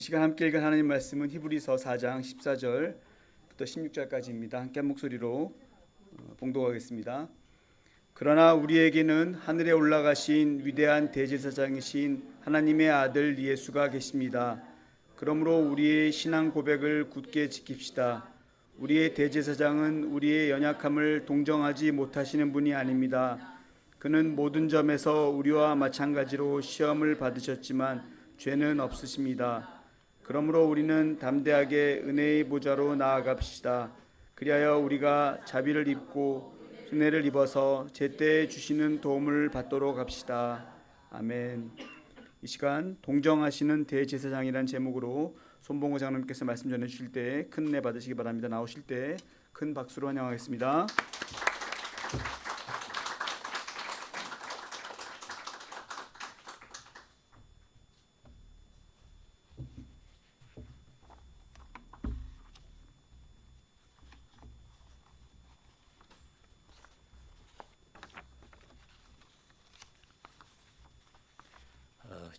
시간 함께 읽은 하나님 말씀은 히브리서 4장 14절부터 16절까지입니다. 함께 한 목소리로 봉독하겠습니다. 그러나 우리에게는 하늘에 올라가신 위대한 대제사장이신 하나님의 아들 예수가 계십니다. 그러므로 우리의 신앙 고백을 굳게 지킵시다. 우리의 대제사장은 우리의 연약함을 동정하지 못하시는 분이 아닙니다. 그는 모든 점에서 우리와 마찬가지로 시험을 받으셨지만 죄는 없으십니다. 그러므로 우리는 담대하게 은혜의 보좌로 나아갑시다. 그리하여 우리가 자비를 입고 은혜를 입어서 제때에 주시는 도움을 받도록 합시다. 아멘. 이 시간 동정하시는 대제사장이라는 제목으로 손봉호 장로님께서 말씀 전해 주실 때 큰 은혜 받으시기 바랍니다. 나오실 때 큰 박수로 환영하겠습니다.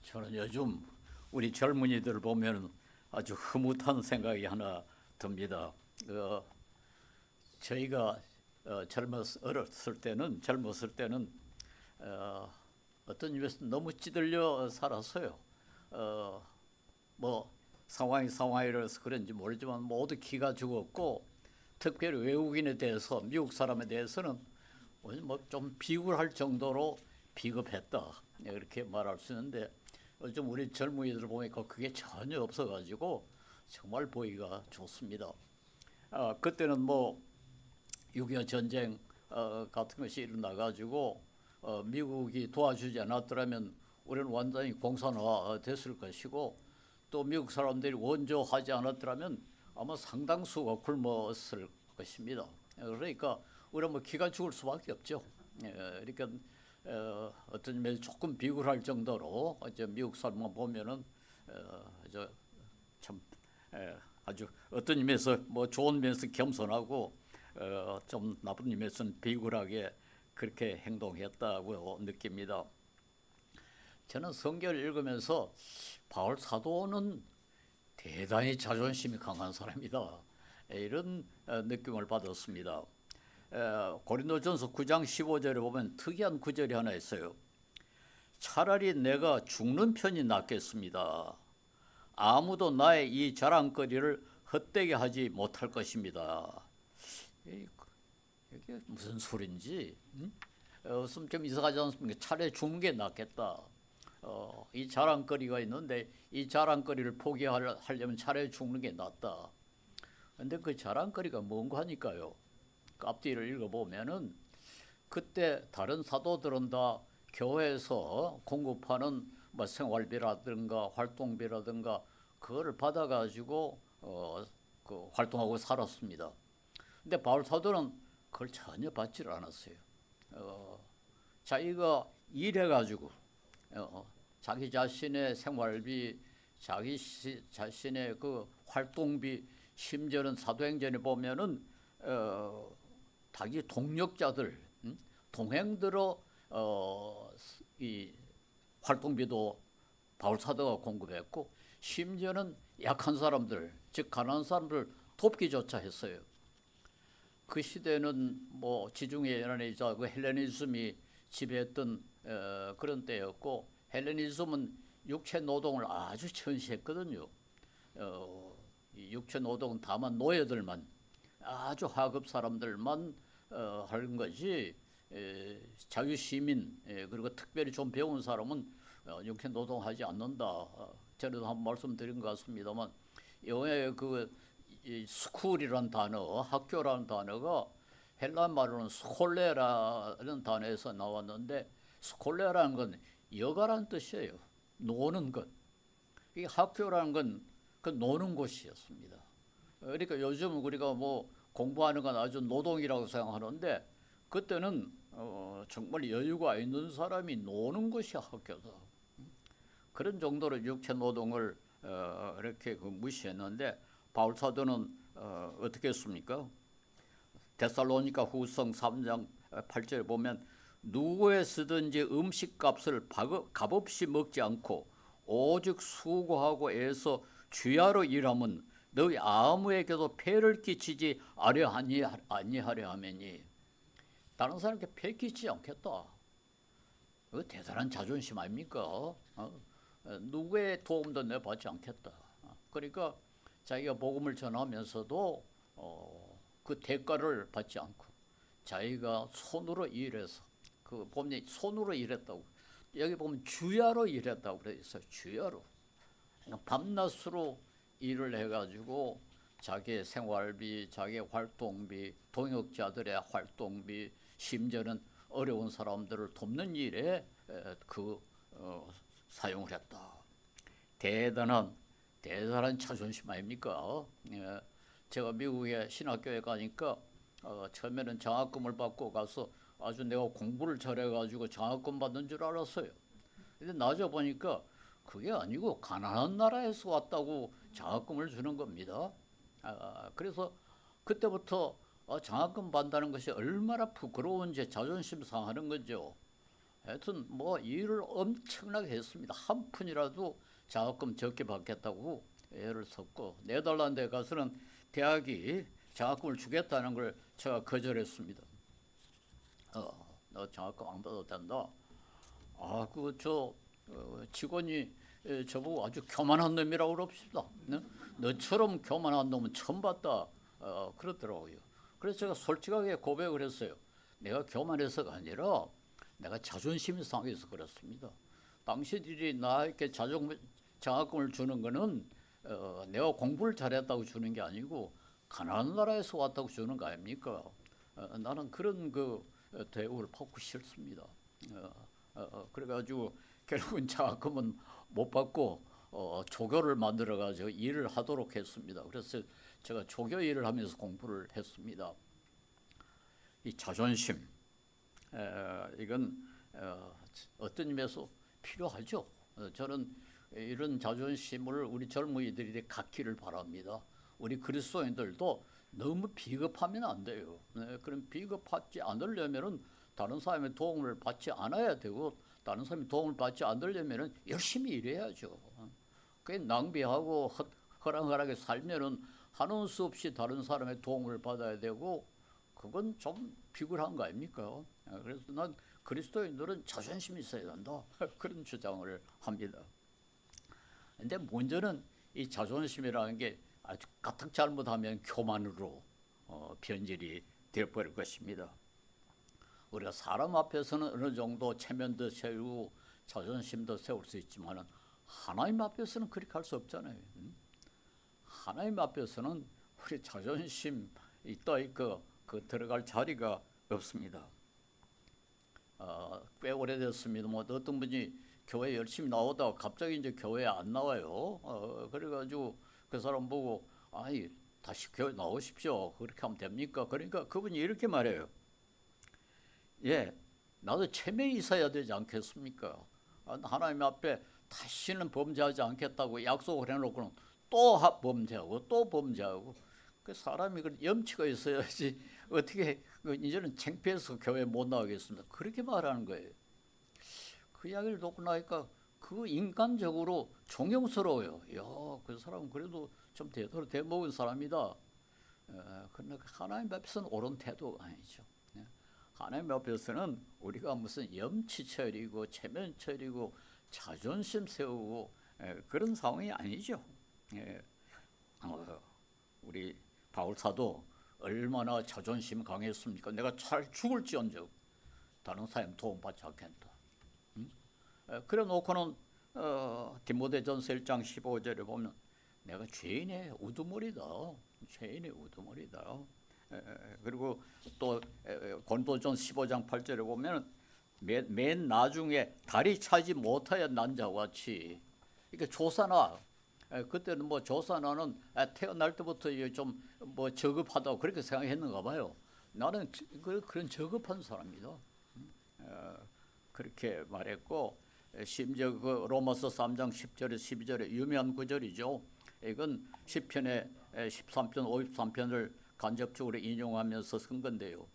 저는 요즘 우리 젊은이들 보면 아주 흐뭇한 생각이 하나 듭니다. 저희가 젊었을 때는 어떤 점에서 너무 찌들려 살았어요. 뭐 상황이라서 그런지 모르지만 모두 기가 죽었고, 특별히 외국인에 대해서, 미국 사람에 대해서는 뭐 좀 비굴할 정도로 비겁했다, 이렇게 말할 수 있는데, 요즘 우리 젊은이들 보니까 그게 전혀 없어가지고 정말 보기가 좋습니다. 그때는 뭐 6.25 전쟁 같은 것이 일어나가지고 미국이 도와주지 않았더라면 우리는 완전히 공산화 됐을 것이고, 또 미국 사람들이 원조하지 않았더라면 아마 상당수가 굶었을 것입니다. 그러니까 우리는 뭐 기가 죽을 수밖에 없죠. 그러니까 어떤 면에서 조금 비굴할 정도로 이제 미국 사람만 보면은 참 아주 어떤 의미에서 뭐 좋은 면에서 겸손하고 좀 나쁜 의미에서는 비굴하게 그렇게 행동했다고 느낍니다. 저는 성경을 읽으면서 바울 사도는 대단히 자존심이 강한 사람이다, 이런 느낌을 받았습니다. 고린도전서 9장 15절에 보면 특이한 구절이 하나 있어요. 차라리 내가 죽는 편이 낫겠습니다. 아무도 나의 이 자랑거리를 헛되게 하지 못할 것입니다. 이게 무슨 소린지 좀 이상하지 않습니까? 차라리 죽는 게 낫겠다. 이 자랑거리가 있는데 이 자랑거리를 포기하려면 차라리 죽는 게 낫다. 그런데 그 자랑거리가 뭔가 하니까요, 앞뒤를 읽어보면은 그때 다른 사도들은 다 교회에서 공급하는 뭐 생활비라든가 활동비라든가 그거를 받아가지고 그 활동하고 살았습니다. 근데 바울 사도는 그걸 전혀 받지를 않았어요. 자기가 일해가지고 자기 자신의 생활비, 자기 자신의 그 활동비, 심지어는 사도행전에 보면은 자기 동력자들, 동행들어 이 활동비도 바울 사도가 공급했고, 심지어는 약한 사람들, 즉 가난한 사람들 돕기조차 했어요. 그 시대는 뭐 지중해 연안이자 그 헬레니즘이 지배했던 그런 때였고, 헬레니즘은 육체 노동을 아주 천시했거든요. 이 육체 노동은 다만 노예들만, 아주 하급 사람들만 하는 것이, 자유 시민 그리고 특별히 좀 배운 사람은 육체 노동하지 않는다. 전에도 한번 말씀드린 것 같습니다만, 영어의 그 스쿨이라는 단어, 학교라는 단어가 헬라 말로는 스콜레라는 단어에서 나왔는데, 스콜레라는 건 여가라는 뜻이에요. 노는 것. 이 학교라는 건 그 노는 곳이었습니다. 그러니까 요즘 우리가 뭐 공부하는 건 아주 노동이라고 생각하는데, 그때는 정말 여유가 있는 사람이 노는 것이 학교다. 그런 정도로 육체 노동을 이렇게 무시했는데, 바울 사도는 어떻게 했습니까? 데살로니가 후서 3장 8절에 보면 누구에서든지 음식값을 값없이 먹지 않고 오직 수고하고 애써 주야로 일함은 너희 아무에게도 폐를 끼치지 아니하려 하매니. 다른 사람에게 폐 끼치지 않겠다. 이거 대단한 자존심 아닙니까? 누구의 도움도 내 받지 않겠다. 그러니까 자기가 복음을 전하면서도 그 대가를 받지 않고 자기가 손으로 일해서 그 보면 손으로 일했다고 여기 보면 주야로 일했다고 그래 있어요. 주야로 밤낮으로 일을 해가지고 자기의 생활비, 자기의 활동비, 동역자들의 활동비, 심지어는 어려운 사람들을 돕는 일에 사용을 했다. 대단한 자존심 아닙니까? 예. 제가 미국에 신학교에 가니까 처음에는 장학금을 받고 가서 아주 내가 공부를 잘해가지고 장학금 받는 줄 알았어요. 근데 나중에 보니까 그게 아니고 가난한 나라에서 왔다고 장학금을 주는 겁니다. 그래서 그때부터 장학금 받는다는 것이 얼마나 부끄러운지 자존심 상하는 거죠. 하여튼 뭐 일을 엄청나게 했습니다. 한 푼이라도 장학금 적게 받겠다고 애를 썼고 네덜란드에 가서는 대학이 장학금을 주겠다는 걸 제가 거절했습니다. 너 장학금 안 받아도 된다. 직원이 저보고 아주 교만한 놈이라고 그럽시다. 너처럼 교만한 놈은 처음 봤다. 그러더라고요. 그래서 제가 솔직하게 고백을 했어요. 내가 교만해서가 아니라 내가 자존심이 상해서 그렇습니다. 당신들이 나에게 장학금을 주는 거는 내가 공부를 잘했다고 주는 게 아니고 가난한 나라에서 왔다고 주는 거 아닙니까? 나는 그런 대우를 받고 싫습니다. 그래가지고 결국은 장학금은 못 받고 조교를 만들어가지고 일을 하도록 했습니다. 그래서 제가 조교 일을 하면서 공부를 했습니다. 이 자존심, 이건 어떤 의미에서 필요하죠. 저는 이런 자존심을 우리 젊은이들이 갖기를 바랍니다. 우리 그리스도인들도 너무 비겁하면 안 돼요. 그럼 비겁하지 않으려면은 다른 사람의 도움을 받지 않아야 되고 다른 사람의 도움을 받지 않으려면은 열심히 일해야죠. 그게 낭비하고 허랑허랑하게 살면은 하는 수 없이 다른 사람의 도움을 받아야 되고 그건 좀 비굴한 거 아닙니까? 그래서 난 그리스도인들은 자존심이 있어야 된다. 그런 주장을 합니다. 근데 문제는 이 자존심이라는 게 아주 까딱 잘못하면 교만으로 변질이 되어버릴 것입니다. 우리가 사람 앞에서는 어느 정도 체면도 세우고 자존심도 세울 수 있지만 하나님 앞에서는 그렇게 할 수 없잖아요. 하나님 앞에서는 우리 자존심 그 들어갈 자리가 없습니다. 꽤 오래됐습니다. 어떤 분이 교회 열심히 나오다가 갑자기 이제 교회에 안 나와요. 그래가지고 그 사람 보고 다시 교회 나오십시오. 그렇게 하면 됩니까? 그러니까 그분이 이렇게 말해요. 예, 나도 체면이 있어야 되지 않겠습니까? 하나님 앞에 다시는 범죄하지 않겠다고 약속을 해놓고는 또 범죄하고 또 범죄하고 그 사람이 염치가 있어야지 어떻게 이제는 창피해서 교회 못 나가겠습니다. 그렇게 말하는 거예요. 그 이야기를 듣고 나니까 그 인간적으로 존경스러워요. 그 사람은 그래도 좀 제대로 돼먹은 사람이다. 그러나 하나님 앞에서는 옳은 태도가 아니죠. 하나님 앞에서는 우리가 무슨 염치철이고 체면철이고 자존심 세우고 그런 상황이 아니죠. 우리 바울 사도 얼마나 자존심 강했습니까? 내가 잘 죽을지언정 다른 사람 도움받지 않겠다. 그래 놓고는 디모데전서 1장 15절에 보면 내가 죄인의 우두머리다. 죄인의 우두머리다. 그리고 또 고린도전서 15장 8절에 보면 맨 나중에 다리 차지 못하여 난 자와 같이 이게 조사나 그때는 조사나는 태어날 때부터 좀 저급하다고 그렇게 생각했는가 봐요. 나는 그런 저급한 사람이다. 그렇게 말했고 심지어 그 로마서 3장 10절에 12절에 유명한 구절이죠. 이건 시편의 13편 53편을 간접적으로 인용하면서 쓴 건데요.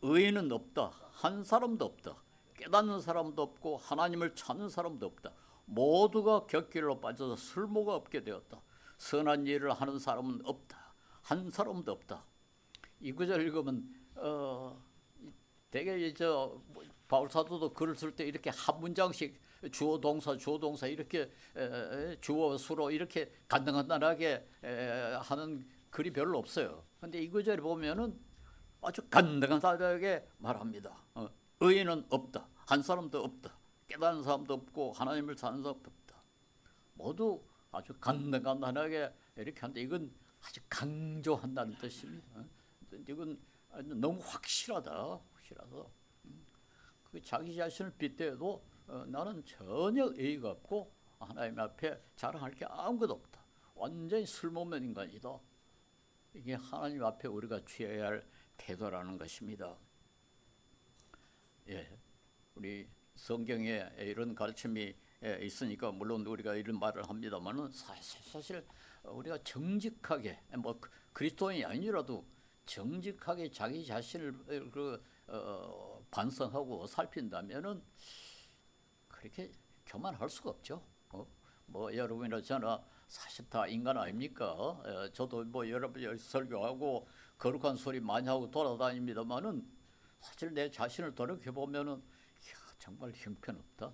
의인은 없다. 한 사람도 없다. 깨닫는 사람도 없고 하나님을 찾는 사람도 없다. 모두가 곁길로 빠져서 쓸모가 없게 되었다. 선한 일을 하는 사람은 없다. 한 사람도 없다. 이 구절 읽으면 되게 바울 사도도 글을 쓸 때 이렇게 한 문장씩 주어 동사 이렇게 주어 수로 이렇게 간단하게 하는 글이 별로 없어요. 근데 이 구절에 보면은 아주 간단하게 말합니다. 의인은 없다. 한 사람도 없다. 깨달은 사람도 없고 하나님을 사는 사람도 없다. 모두 아주 간단하게 이렇게 하는데 이건 아주 강조한다는 뜻입니다. 이건 너무 확실하다. 그 자기 자신을 빗대도 나는 전혀 의의가 없고 하나님 앞에 자랑할 게 아무것도 없다. 완전히 쓸모없는 인간이다. 이게 하나님 앞에 우리가 취해야 할 태도라는 것입니다. 예, 우리 성경에 이런 가르침이 있으니까 물론 우리가 이런 말을 합니다만은 사실 우리가 정직하게 뭐 그리스도인이 아니라도 정직하게 자기 자신을 반성하고 살핀다면은 그렇게 교만할 수가 없죠. 뭐 여러분이나 저나 사실 다 인간 아닙니까? 저도 뭐 여러 번 설교하고 거룩한 소리 많이 하고 돌아다닙니다만은 사실 내 자신을 돌이켜 보면은 정말 형편없다.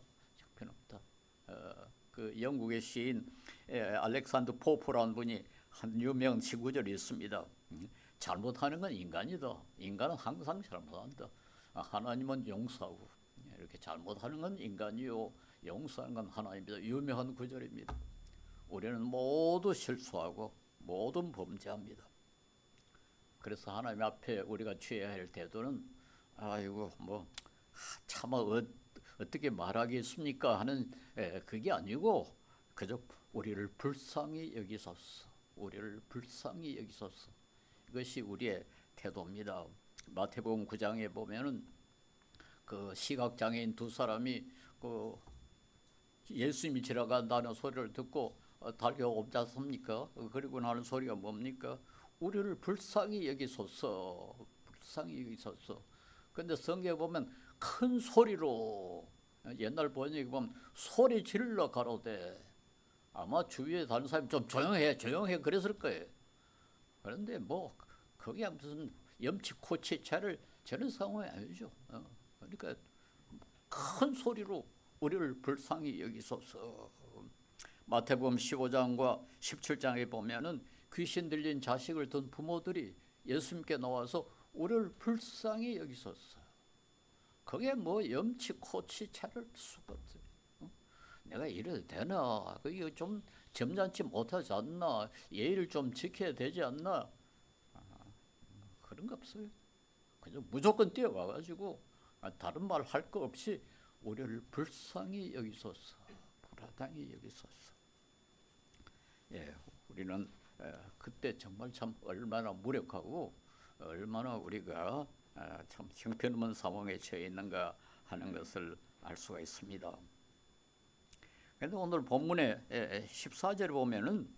그 영국의 시인 알렉산더 포프라는 분이 한 유명한 시구절이 있습니다. 잘못하는 건 인간이다. 인간은 항상 잘못한다. 하나님은 용서하고 이렇게 잘못하는 건 인간이요 용서하는 건 하나님입니다. 유명한 구절입니다. 우리는 모두 실수하고 모든 범죄합니다. 그래서 하나님 앞에 우리가 취해야 할 태도는 아이고 뭐 차마 어떻게 말하겠습니까 하는 그게 아니고 그저 우리를 불쌍히 여기소서. 우리를 불쌍히 여기소서. 이것이 우리의 태도입니다. 마태복음 9장에 보면은 그 시각장애인 두 사람이 그 예수님이 지나간다는 소리를 듣고 달려오지 습니까? 그리고 나는 소리가 뭡니까? 우리를 불쌍히 여기소서. 불쌍히 여기소서. 근데 성경에 보면 큰 소리로 옛날 번역에 보면 소리 질러 가로되 아마 주위에 다른 사람이 좀 조용해 그랬을 거예요. 그런데 뭐 그게 무슨 염치코치차를 저런 상황이 아니죠. 그러니까 큰 소리로 우리를 불쌍히 여기소서. 마태복음 15장과 17장에 보면은 귀신 들린 자식을 둔 부모들이 예수님께 나와서 우리를 불쌍히 여기소서. 그게 뭐 염치코치차를 수가 없어요. 내가 이래도 되나? 그게 좀 점잖지 못하지 않나? 예의를 좀 지켜야 되지 않나? 그런 거 없어요. 그냥 무조건 뛰어와가지고 다른 말 할 거 없이 우리를 불쌍히 여기소서, 불쌍히 여기소서. 예, 우리는 그때 정말 참 얼마나 무력하고 얼마나 우리가 참 형편없는 상황에 처해 있는가 하는 것을 알 수가 있습니다. 그런데 오늘 본문의 14절에 보면은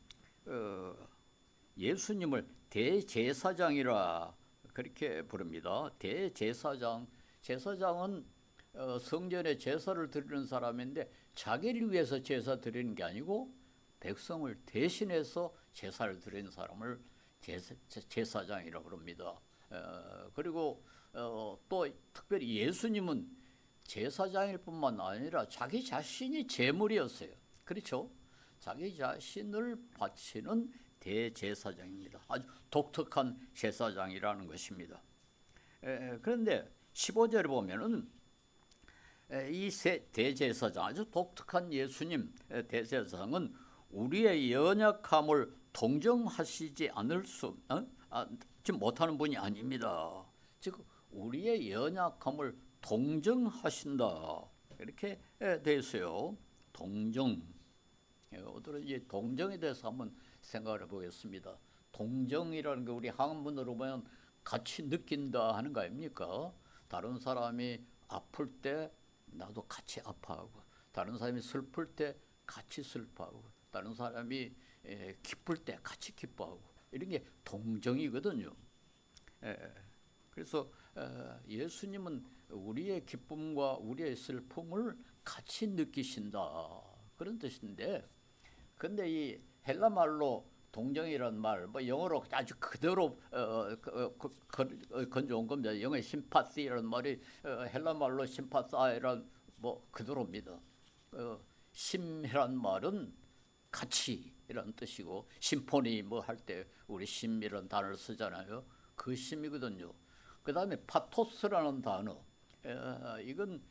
예수님을 대제사장이라 그렇게 부릅니다. 대제사장. 제사장은 성전에 제사를 드리는 사람인데 자기를 위해서 제사 드리는 게 아니고 백성을 대신해서 제사를 드리는 사람을 제사장이라고 부릅니다. 그리고 또 특별히 예수님은 제사장일 뿐만 아니라 자기 자신이 제물이었어요. 그렇죠? 자기 자신을 바치는 대제사장입니다. 아주 독특한 제사장이라는 것입니다. 그런데 15절에 보면은 이 대제사장, 아주 독특한 예수님 대제사장은 우리의 연약함을 동정하시지 못하는 분이 아닙니다. 즉 우리의 연약함을 동정하신다 이렇게 되어 있어요. 동정. 오늘은 이제 동정에 대해서 한번 생각을 해보겠습니다. 동정이라는 게 우리 한문으로 보면 같이 느낀다 하는 거 아닙니까? 다른 사람이 아플 때 나도 같이 아파하고, 다른 사람이 슬플 때 같이 슬퍼하고, 다른 사람이 기쁠 때 같이 기뻐하고, 이런 게 동정이거든요. 그래서 예수님은 우리의 기쁨과 우리의 슬픔을 같이 느끼신다 그런 뜻인데, 근데 이 헬라 말로 동정이란 말, 뭐 영어로 아주 그대로 건져온 겁니다. 영어 심파시라는 말이 헬라 말로 심파사이란 뭐 그대로입니다. 심이란 말은 가치이란 뜻이고 심포니 뭐 할 때 우리 심이라는 단어를 쓰잖아요. 그 심이거든요. 그 다음에 파토스라는 단어, 이건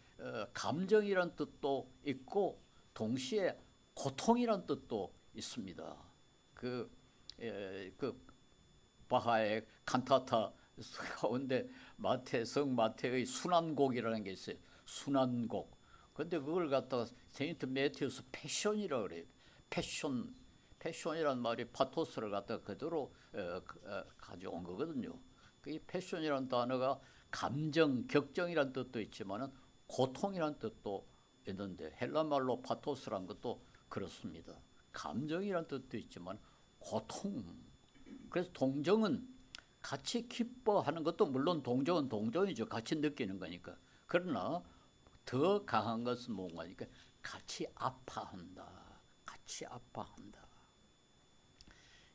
감정이란 뜻도 있고 동시에 고통이란 뜻도 있습니다. 그 바하의 칸타타 가운데 성 마태의 순환곡이라는 게 있어요. 순환곡. 근데 그걸 갖다가 세인트 매튜스 패션이라고 그래요. 패션이란 말이 파토스를 갖다가 그대로 가져온 거거든요. 그 패션이라는 단어가 감정, 격정이란 뜻도 있지만은 고통이란 뜻도 있는데 헬라 말로 파토스란 것도 그렇습니다. 감정이란 뜻도 있지만 고통. 그래서 동정은 같이 기뻐하는 것도 물론 동정은 동정이죠. 같이 느끼는 거니까. 그러나 더 강한 것은 뭔가니까 같이 아파한다. 같이 아파한다.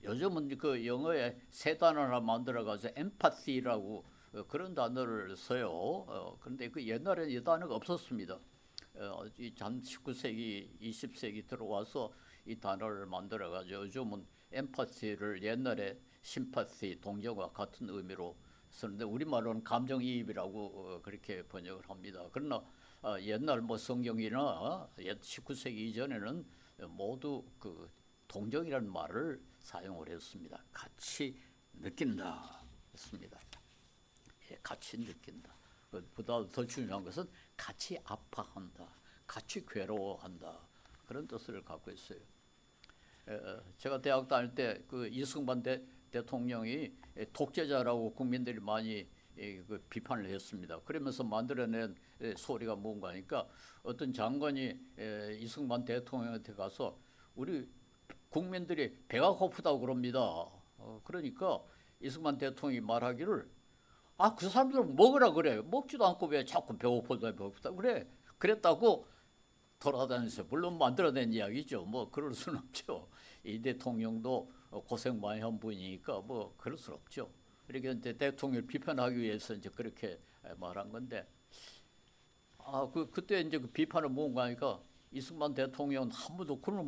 요즘은 그 영어에 새 단어를 만들어가서 empathy라고 그런 단어를 써요. 그런데 그 옛날에 이 단어가 없었습니다. 이 19세기, 20세기 들어와서 이 단어를 만들어가지고 요즘은 empathy를 옛날에 sympathy, 동정과 같은 의미로 쓰는데 우리말로는 감정이입이라고 그렇게 번역을 합니다. 그러나 옛날 뭐 성경이나 19세기 이전에는 모두 그 동정이라는 말을 사용을 했습니다. 같이 느낀다 했습니다. 예, 같이 느낀다. 보다 더 중요한 것은 같이 아파한다, 같이 괴로워한다 그런 뜻을 갖고 있어요. 제가 대학 다닐 때 그 이승만 대통령이 독재자라고 국민들이 많이 그 비판을 했습니다. 그러면서 만들어낸 소리가 뭔가 하니까 어떤 장관이 이승만 대통령한테 가서 우리 국민들이 배가 고프다고 그럽니다. 그러니까 이승만 대통령이 말하기를 그 사람들은 먹으라 그래. 먹지도 않고 왜 자꾸 배고프다 그래. 그랬다고 돌아다녔어요. 물론 만들어낸 이야기죠. 뭐 그럴 수는 없죠. 이 대통령도 고생 많이 한 분이니까 뭐 그럴 수 없죠. 이렇게 이제 대통령을 비판하기 위해서 이제 그렇게 말한 건데 그때 이제 그 비판은 뭔가 하니까 이승만 대통령은 한 번도 굶을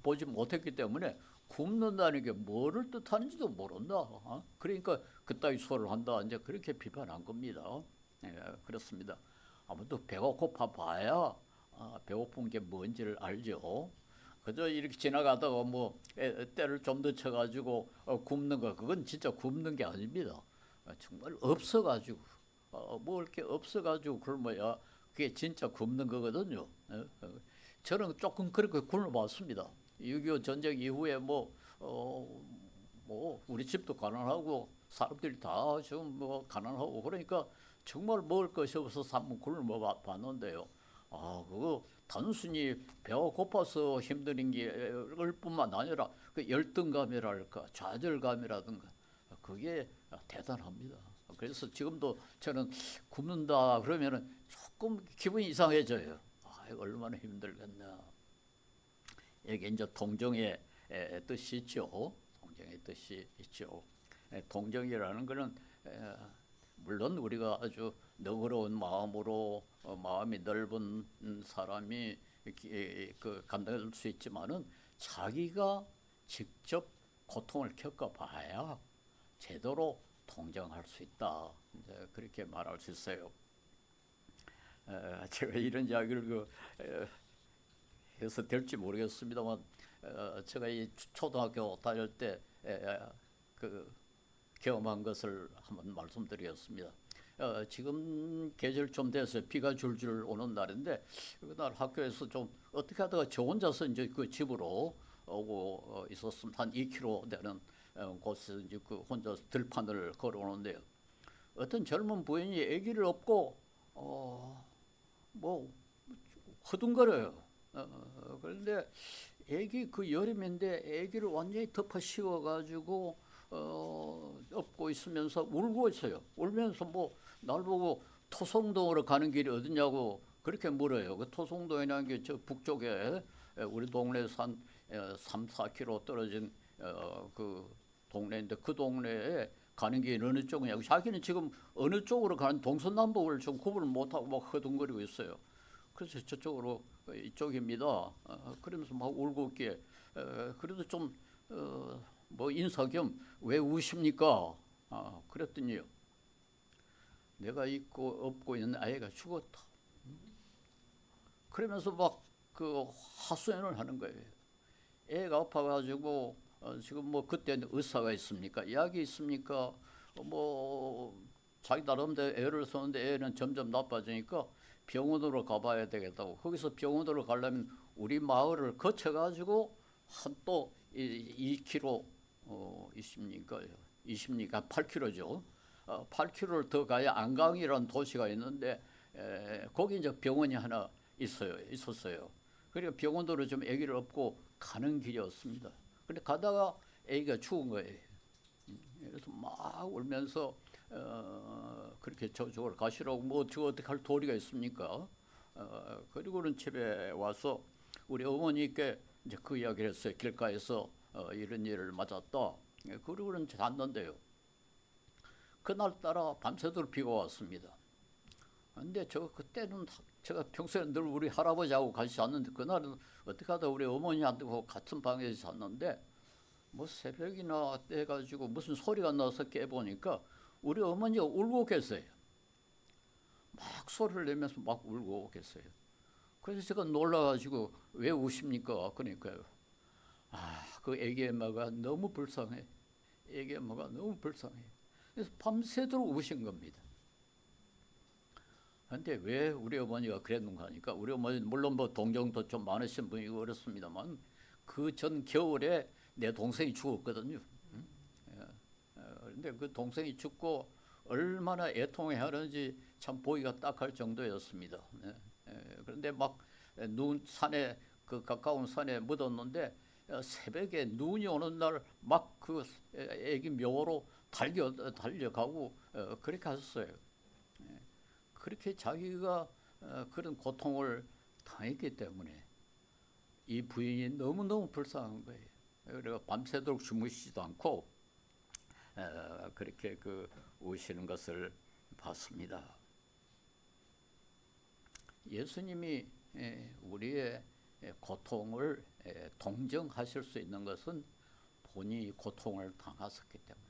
보지 못했기 때문에 굶는다는 게 뭐를 뜻하는지도 모른다. 그러니까 그따위 소리를 한다. 이제 그렇게 비판한 겁니다. 그렇습니다. 아무튼 배가 고파 봐야 배고픈 게 뭔지를 알죠. 그저 이렇게 지나가다가 뭐 때를 좀 늦춰가지고 굶는 거 그건 진짜 굶는 게 아닙니다. 정말 없어가지고 먹을 게 없어가지고 굶어야 그게 진짜 굶는 거거든요. 저는 조금 그렇게 굶어봤습니다. 6.25 전쟁 이후에 뭐 우리 집도 가난하고 사람들이 다 지금 뭐 가난하고 그러니까 정말 먹을 것이 없어서 한번 굶어봤는데요. 그거 단순히 배가 고파서 힘든 게 뿐만 아니라 그 열등감이랄까 좌절감이라든가 그게 대단합니다. 그래서 지금도 저는 굶는다 그러면은 조금 기분이 이상해져요. 얼마나 힘들겠나. 여기 이제 동정의 뜻이 있죠. 동정의 뜻이 있죠. 동정이라는 것은 물론 우리가 아주 너그러운 마음으로 마음이 넓은 사람이 감당할 수 있지만은 자기가 직접 고통을 겪어봐야 제대로 동정할 수 있다. 이제 그렇게 말할 수 있어요. 제가 이런 이야기를 해서 될지 모르겠습니다만 제가 이 초등학교 다닐 때 경험한 것을 한번 말씀드리겠습니다. 지금 계절 좀 돼서 비가 줄줄 오는 날인데 그날 학교에서 좀 어떻게 하다가 저 혼자서 이제 그 집으로 오고 있었습니다. 한 2km 되는 곳에서 이제 그 혼자 들판을 걸어오는데요. 어떤 젊은 부인이 아기를 업고 뭐 허둥거려요. 그런데 아기 그 여름인데 아기를 완전히 덮어 씌워가지고 업고 있으면서 울고 있어요. 울면서 뭐 날 보고 토송동으로 가는 길이 어디냐고 그렇게 물어요. 그 토송동이라는 게 저 북쪽에 우리 동네에서 한 3, 4km 떨어진 그 동네인데 그 동네에 가는 게 어느 쪽이냐고 자기는 지금 어느 쪽으로 가는 동서남북을 좀 구분을 못하고 막 허둥거리고 있어요. 그래서 저쪽으로 이쪽입니다. 그러면서 막 울고 있기에 그래도 좀 뭐 인사 겸 왜 우십니까? 그랬더니요. 내가 입고 업고 있는 아이가 죽었다. 그러면서 막 그 하소연을 하는 거예요. 애가 아파가지고 지금 뭐 그때는 의사가 있습니까? 약이 있습니까? 뭐 자기 나름대로 애를 쓰는데 애는 점점 나빠지니까 병원으로 가봐야 되겠다고. 거기서 병원으로 가려면 우리 마을을 거쳐가지고 한 또 2km 20니까 8km죠. 8km를 더 가야 안강이라는 도시가 있는데 거기 이제 병원이 하나 있었어요. 그러니까 병원으로 좀 아기를 업고 가는 길이었습니다. 근데 가다가 아기가 죽은 거예요. 그래서 막 울면서 그렇게 저쪽으로 가시라고 뭐 어떻게 할 도리가 있습니까? 그리고는 집에 와서 우리 어머니께 이제 그 이야기를 했어요. 길가에서 이런 일을 맞았다. 그리고는 잤는데요. 그날따라 밤새도록 비가 왔습니다. 근데 그때는 제가 평소에 늘 우리 할아버지하고 같이 잤는데 그날은 어떻게 하다 우리 어머니한테 같은 방에서 잤는데 뭐 새벽이나 돼가지고 무슨 소리가 나서 깨보니까 우리 어머니가 울고 계세요. 막 소리를 내면서 막 울고 계세요. 그래서 제가 놀라가지고 왜 우십니까? 그러니까요. 그 애기 엄마가 너무 불쌍해. 애기 엄마가 너무 불쌍해. 그래서 밤새도록 우신 겁니다. 근데 왜 우리 어머니가 그랬는가 하니까 우리 어머니는 물론 뭐 동정도 좀 많으신 분이고 그렇습니다만 그 전 겨울에 내 동생이 죽었거든요. 그런데 그 동생이 죽고 얼마나 애통해 하는지 참 보기가 딱할 정도였습니다. 그런데 막 산에 그 가까운 산에 묻었는데 새벽에 눈이 오는 날 막 그 애기 묘로 달려가고 그렇게 하셨어요. 그렇게 자기가 그런 고통을 당했기 때문에 이 부인이 너무너무 불쌍한 거예요. 그래서 밤새도록 주무시지도 않고 그렇게 우시는 것을 봤습니다. 예수님이 우리의 고통을 동정하실 수 있는 것은 본인이 고통을 당하셨기 때문이다.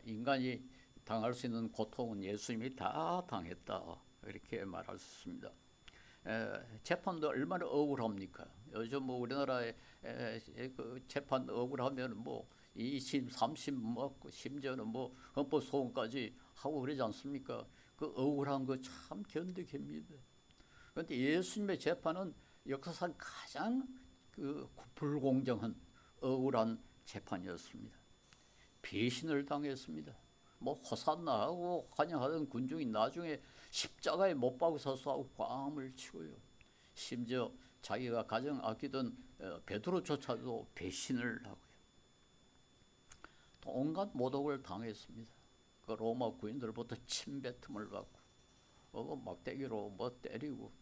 인간이 당할 수 있는 고통은 예수님이 다 당했다. 이렇게 말할 수 있습니다. 재판도 얼마나 억울합니까? 요즘 뭐 우리나라에 그 재판 억울하면 뭐 2심, 3심, 뭐 심지어는 뭐 헌법소원까지 하고 그러지 않습니까? 그 억울한 거 참 견디기 힘듭니다. 그런데 예수님의 재판은 역사상 가장 불공정한 억울한 재판이었습니다. 배신을 당했습니다. 뭐 호산나하고 환영하던 군중이 나중에 십자가에 못 박아서서 꽝을 치고요. 심지어 자기가 가장 아끼던 베드로조차도 배신을 하고요. 온갖 모독을 당했습니다. 그 로마 군인들부터 침뱉음을 받고 막대기로 뭐 때리고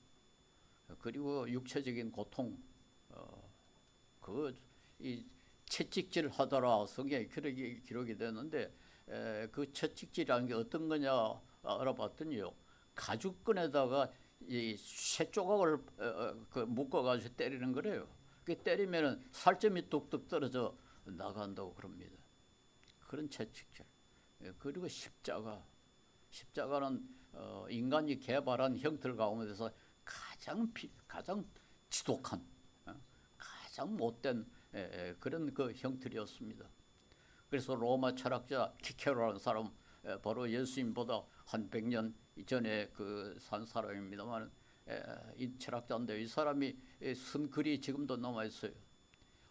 그리고 육체적인 고통 이 채찍질 하더라 성경에 그렇게 기록이 되는데 그 채찍질이라는 게 어떤 거냐 알아봤더니요. 가죽끈에다가 이 쇠 조각을 묶어가지고 때리는 거래요. 그 때리면은 살점이 뚝뚝 떨어져 나간다고 그럽니다. 그런 채찍질. 그리고 십자가는 인간이 개발한 형틀 가운데서 가장 지독한, 가장 못된 그런 형틀이었습니다. 그래서 로마 철학자 키케로라는 사람 바로 예수님보다 한 100년 전에 산 사람입니다만 이 철학자인데 이 사람이 쓴 글이 지금도 남아 있어요.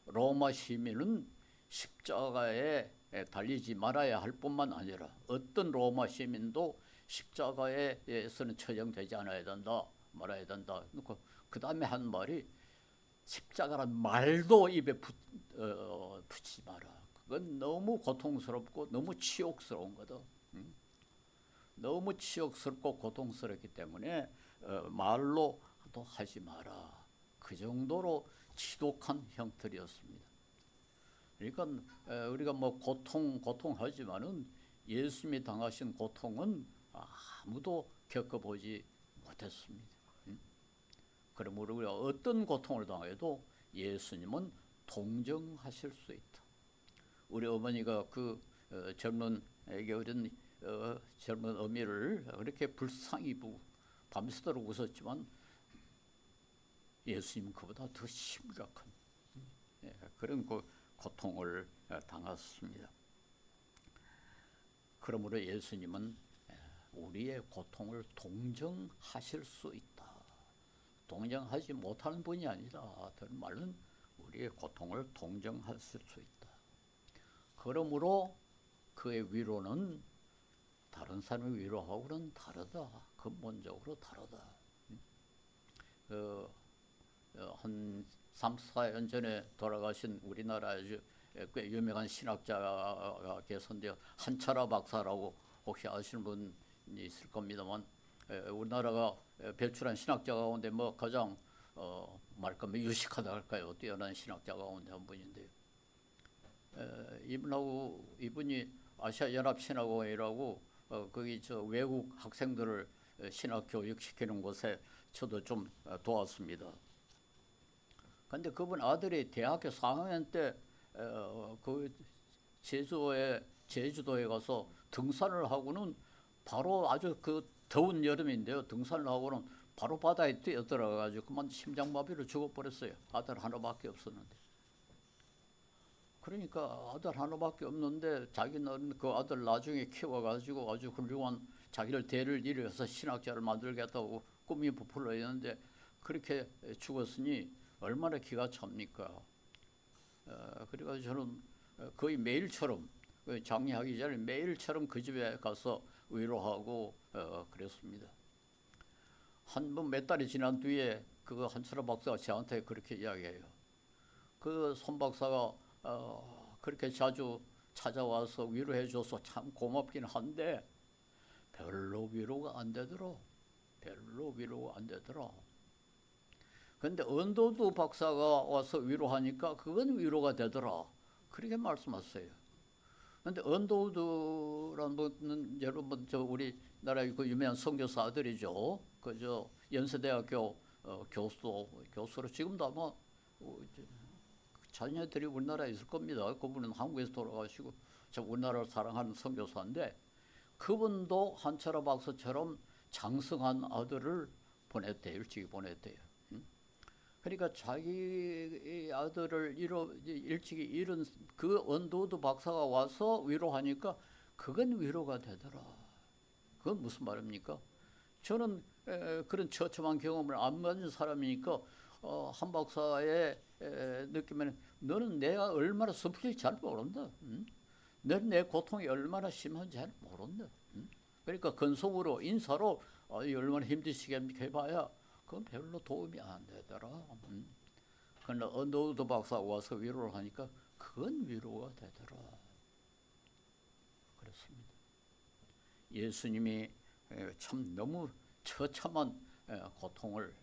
로마 시민은 십자가에 달리지 말아야 할 뿐만 아니라 어떤 로마 시민도 십자가에서는 처형되지 말아야 된다. 그 다음에 한 말이 십자가란 말도 입에 붙이지 마라. 그건 너무 고통스럽고 너무 치욕스러운 거다. 너무 치욕스럽고 고통스럽기 때문에 말로도 하지 마라. 그 정도로 지독한 형틀이었습니다. 그러니까 우리가 뭐 고통하지만은 예수님이 당하신 고통은 아무도 겪어보지 못했습니다. 그러므로 우리가 어떤 고통을 당해도 예수님은 동정하실 수 있다. 우리 어머니가 그 젊은 애기 어린 젊은 어미를 그렇게 불쌍히 보고 밤새도록 웃었지만 예수님은 그보다 더 심각한 그런 고통을 당했습니다. 그러므로 예수님은 우리의 고통을 동정하실 수 있다. 동정하지 못하는 분이 아니다. 다른 말은 우리의 고통을 동정하실 수 있다. 그러므로 그의 위로는 다른 사람의 위로하고는 다르다. 근본적으로 다르다. 한 3, 4년 전에 돌아가신 우리나라 아주 꽤 유명한 신학자가 계신데요. 한철아 박사라고 혹시 아시는 분이 있을 겁니다만 우리나라가 배출한 신학자 가운데 뭐 가장 말하면 유식하다 할까요? 뛰어난 신학자 가운데 한 분인데요. 이분이 아시아연합신학원이라고 거기 저 외국 학생들을 신학 교육시키는 곳에 저도 좀 도왔습니다. 근데 그분 아들이 대학교 4학년 때 그 제주도에 가서 등산을 하고는 바로 아주 그 더운 여름인데요. 등산을 하고는 바로 바다에 뛰어들어가가지고 그만 심장마비로 죽어버렸어요. 아들 하나밖에 없었는데. 그러니까 아들 하나밖에 없는데 자기는 그 아들 나중에 키워가지고 아주 훌륭한 자기를 대를 이뤄서 신학자를 만들겠다고 꿈이 부풀어 있는데 그렇게 죽었으니 얼마나 기가 찹니까. 그래가지고 저는 거의 매일처럼 장례하기 전에 매일처럼 그 집에 가서 위로하고 그랬습니다. 한 번 몇 달이 지난 뒤에 그 한철아 박사가 저한테 그렇게 이야기해요. 그 손 박사가 그렇게 자주 찾아와서 위로해줘서 참 고맙긴 한데 별로 위로가 안 되더라. 별로 위로가 안 되더라. 그런데 언더우드 박사가 와서 위로하니까 그건 위로가 되더라. 그렇게 말씀하셨어요. 그런데 언더우드라는 분은 여러분 저 우리나라의 그 유명한 선교사 아들이죠. 그저 연세대학교 교수로 지금도 아마 자녀들이 우리나라에 있을 겁니다. 그분은 한국에서 돌아가시고 참 우리나라를 사랑하는 선교사인데 그분도 한철아 박사처럼 장성한 아들을 보냈대요. 일찍이 보냈대요. 그러니까 자기 아들을 일찍이 잃은 그 언더우드 박사가 와서 위로하니까 그건 위로가 되더라. 그건 무슨 말입니까? 저는 그런 처참한 경험을 안 가진 사람이니까 한 박사의 느낌에는 너는 내가 얼마나 슬픈지 잘 모른다. 너는 내 고통이 얼마나 심한지 잘 모른다. 그러니까 건성으로 인사로 얼마나 힘드시겠습니까 해봐야 그건 별로 도움이 안 되더라. 그러나 언더우드 박사가 와서 위로를 하니까 그건 위로가 되더라. 그렇습니다. 예수님이 참 너무 처참한 고통을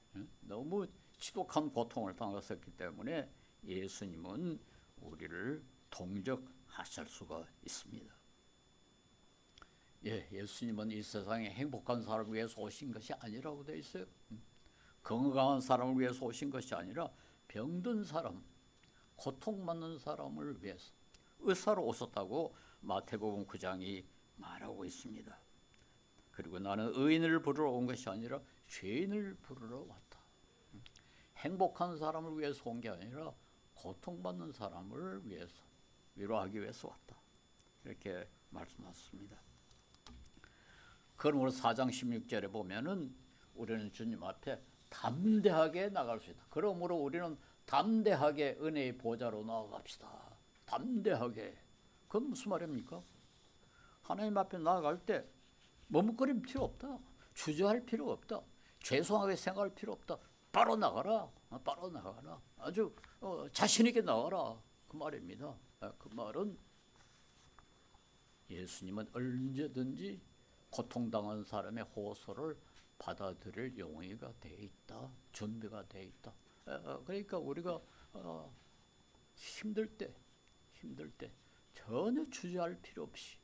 너무 지독한 고통을 당하셨기 때문에 예수님은 우리를 동정하실 수가 있습니다. 예수님은 이 세상에 행복한 사람을 위해서 오신 것이 아니라고 되어 있어요. 건강한 사람을 위해서 오신 것이 아니라 병든 사람, 고통받는 사람을 위해서 의사로 오셨다고 마태복음 9장이 말하고 있습니다. 그리고 나는 의인을 부르러 온 것이 아니라 죄인을 부르러 왔다. 행복한 사람을 위해서 온 게 아니라 고통받는 사람을 위해서 위로하기 위해서 왔다. 이렇게 말씀하셨습니다. 그러므로 4장 16절에 보면은 우리는 주님 앞에 담대하게 나갈 수 있다. 그러므로 우리는 담대하게 은혜의 보좌로 나아갑시다. 담대하게. 그건 무슨 말입니까? 하나님 앞에 나아갈 때 머뭇거릴 필요 없다. 주저할 필요 없다. 죄송하게 생각할 필요 없다. 바로 나가라. 바로 나가라. 아주 자신 있게 나가라. 그 말입니다. 그 말은 예수님은 언제든지 고통당한 사람의 호소를 받아들일 용의가 돼 있다. 준비가 돼 있다. 그러니까 우리가 힘들 때 힘들 때 전혀 주저할 필요 없이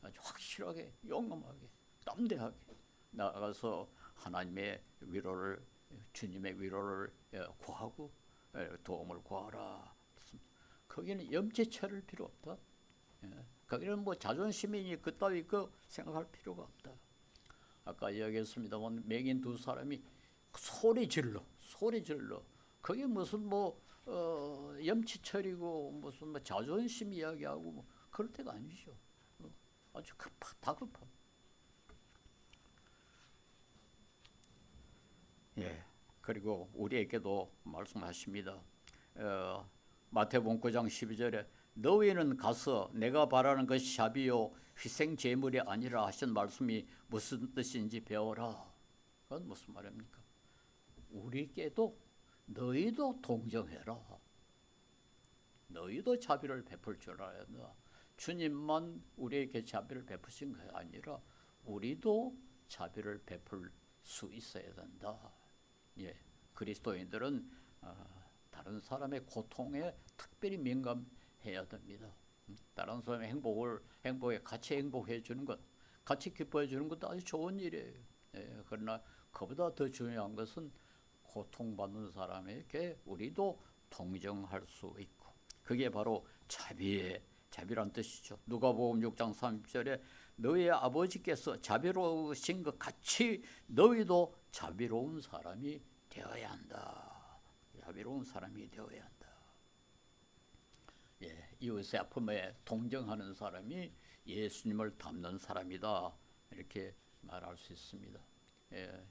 아주 확실하게 용감하게 담대하게 나가서 하나님의 위로를 주님의 위로를 구하고 도움을 구하라. 거기는 염치차릴 필요 없다. 거기는 뭐 자존심이니 그따위 생각할 필요가 없다. 아까 이야기했습니다만 맹인 두 사람이 소리 질러 그게 무슨 염치철이고 무슨 자존심 이야기하고 그럴 때가 아니죠. 아주 다급함. 예. 그리고 우리에게도 말씀하십니다. 마태복음 9장 12절에 너희는 가서 내가 바라는 것이 자비요 희생 제물이 아니라 하신 말씀이 무슨 뜻인지 배워라. 그건 무슨 말입니까? 우리께도 너희도 동정해라. 너희도 자비를 베풀 줄 알아야 한다. 주님만 우리에게 자비를 베푸신 게 아니라 우리도 자비를 베풀 수 있어야 된다. 예, 그리스도인들은 다른 사람의 고통에 특별히 민감해야 됩니다. 다른 사람의 행복에 같이 행복해 주는 것, 같이 기뻐해 주는 것도 아주 좋은 일이에요. 예, 그러나 그보다 더 중요한 것은 고통받는 사람에게 우리도 동정할 수 있고, 그게 바로 자비란 뜻이죠. 누가복음 6장 30절에 너희의 아버지께서 자비로우신 것 같이 너희도 자비로운 사람이 되어야 한다. 자비로운 사람이 되어야 한다. 예, 이웃의 아픔에 동정하는 사람이 예수님을 닮는 사람이다. 이렇게 말할 수 있습니다. 예,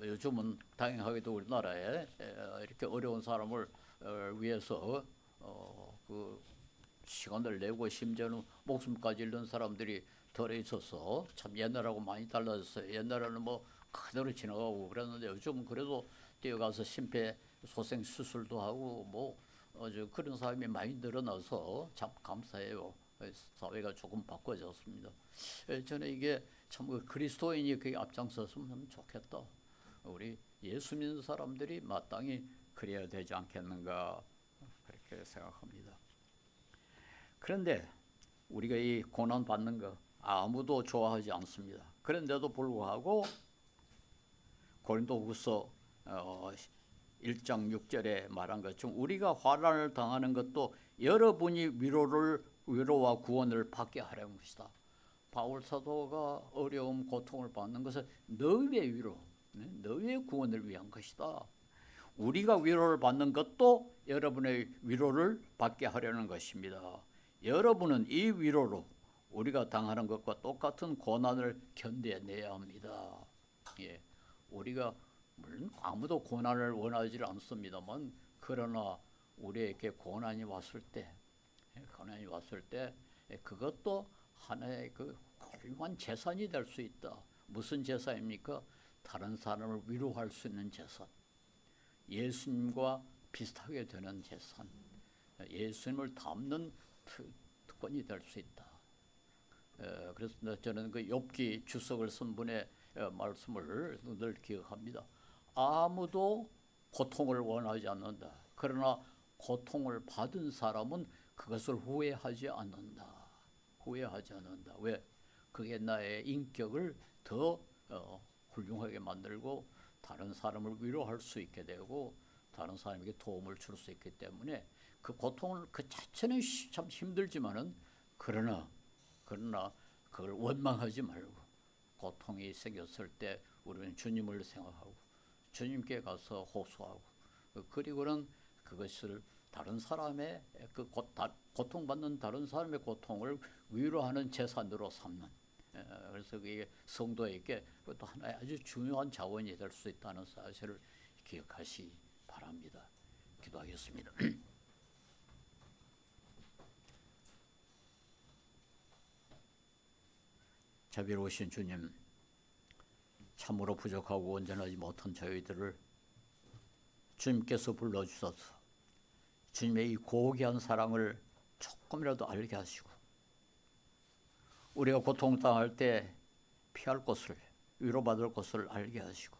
요즘은 다행하게도 우리나라에 이렇게 어려운 사람을 위해서 그 시간을 내고 심지어는 목숨까지 잃는 사람들이 덜어 있어서 참 옛날하고 많이 달라졌어요. 옛날에는 그대로 지나가고 그랬는데 요즘은 그래도 뛰어가서 심폐소생 수술도 하고 그런 사람이 많이 늘어나서 참 감사해요. 사회가 조금 바꿔졌습니다. 저는 이게 참 그리스도인이 그게 앞장섰으면 좋겠다. 우리 예수 믿는 사람들이 마땅히 그래야 되지 않겠는가 그렇게 생각합니다. 그런데 우리가 이 고난 받는 거 아무도 좋아하지 않습니다. 그런데도 불구하고 고린도후서 1장 6절에 말한 것처럼 우리가 환난을 당하는 것도 여러분이 위로와 구원을 받게 하려는 것이다. 바울 사도가 어려움, 고통을 받는 것은 너희의 위로, 너희의 구원을 위한 것이다. 우리가 위로를 받는 것도 여러분의 위로를 받게 하려는 것입니다. 여러분은 이 위로로 우리가 당하는 것과 똑같은 고난을 견뎌내야 합니다. 예, 우리가 물론 아무도 고난을 원하지 않습니다만 그러나 우리에게 고난이 왔을 때 그것도 하나의 훌륭한 재산이 될 수 있다. 무슨 재산입니까? 다른 사람을 위로할 수 있는 재산. 예수님과 비슷하게 되는 재산. 예수님을 닮는 특권이 될 수 있다. 그래서 저는 욥기 주석을 쓴 분의 말씀을 늘 기억합니다. 아무도 고통을 원하지 않는다. 그러나 고통을 받은 사람은 그것을 후회하지 않는다. 왜? 그게 나의 인격을 더 훌륭하게 만들고 다른 사람을 위로할 수 있게 되고 다른 사람에게 도움을 줄 수 있기 때문에 그 고통을 그 자체는 참 힘들지만은 그러나 그걸 원망하지 말고 고통이 생겼을 때 우리는 주님을 생각하고 주님께 가서 호소하고 그리고는 그것을 다른 사람의 고통받는 다른 사람의 고통을 위로하는 재산으로 삼는 그래서 그게 성도에게 그것도 하나의 아주 중요한 자원이 될 수 있다는 사실을 기억하시 바랍니다. 기도하겠습니다. 자비로우신 주님, 참으로 부족하고 온전하지 못한 저희들을 주님께서 불러주셔서 주님의 이 고귀한 사랑을 조금이라도 알게 하시고 우리가 고통당할 때 피할 것을 위로받을 것을 알게 하시고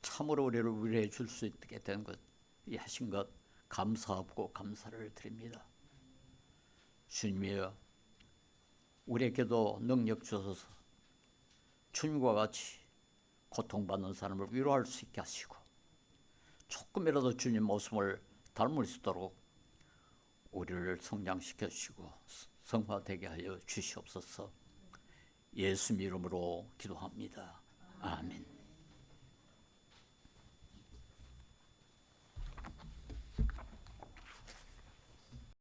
참으로 우리를 위로해 줄 수 있게 된 것, 이 하신 것 감사하고 감사를 드립니다. 주님이여, 우리에게도 능력 주셔서 주님과 같이 고통받는 사람을 위로할 수 있게 하시고 조금이라도 주님 모습을 닮을 수 있도록 우리를 성장시켜 주시고 성화되게 하여 주시옵소서. 예수님 이름으로 기도합니다.